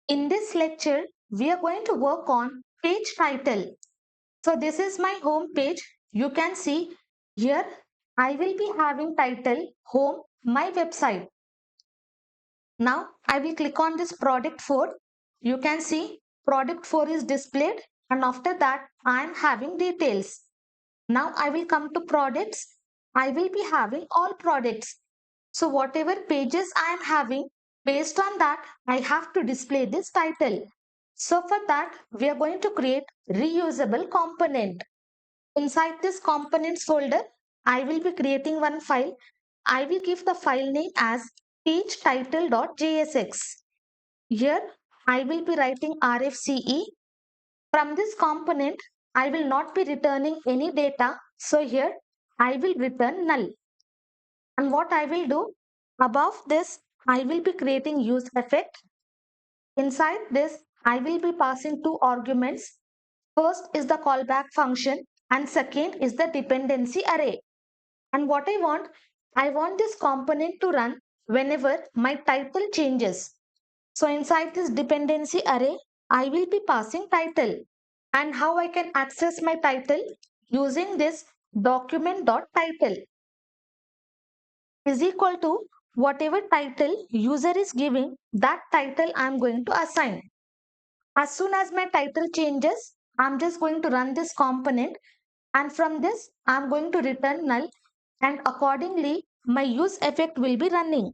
In this lecture, we are going to work on page title. So this is my home page. You can see here I will be having title home my website. Now I will click on this product 4. You can see product 4 is displayed and after that I am having details. Now I will come to products. I will be having all products. So whatever pages I am having, based on that, I have to display this title. So for that, we are going to create reusable component. Inside this components folder, I will be creating one file. I will give the file name as page title.jsx. Here, I will be writing RFCE. From this component, I will not be returning any data. So here, I will return null. And what I will do, above this, I will be creating use effect. Inside this, I will be passing two arguments. First is the callback function and second is the dependency array. And what I want this component to run whenever my title changes. So inside this dependency array, I will be passing title. And how I can access my title? Using this document.title is equal to whatever title user is giving, that title I am going to assign. As soon as my title changes, I'm just going to run this component and from this I'm going to return null and accordingly my use effect will be running.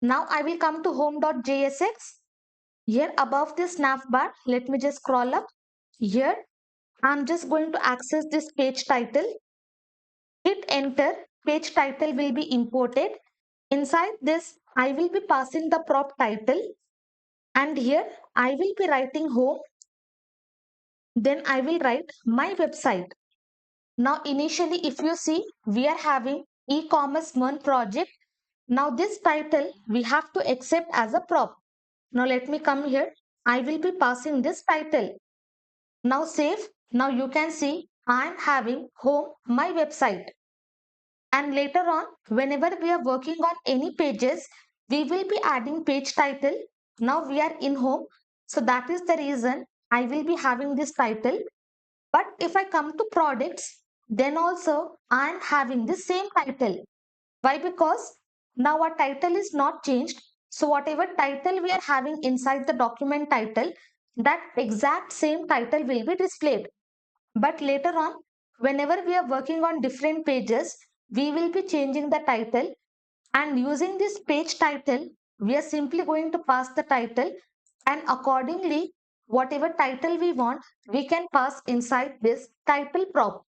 Now I will come to home.jsx. Here above this navbar, let me just scroll up. Here I'm just going to access this page title. Hit enter, page title will be imported. Inside this, I will be passing the prop title and here I will be writing home. Then I will write my website. Now initially if you see, we are having e-commerce MERN project. Now this title we have to accept as a prop. Now let me come here. I will be passing this title. Now save. Now you can see I am having home my website. And later on, whenever we are working on any pages, we will be adding page title. Now we are in home. So that is the reason I will be having this title. But if I come to products, then also I am having the same title. Why? Because now our title is not changed. So whatever title we are having inside the document title, that exact same title will be displayed. But later on, whenever we are working on different pages, we will be changing the title and using this page title, we are simply going to pass the title and accordingly, whatever title we want, we can pass inside this title prop.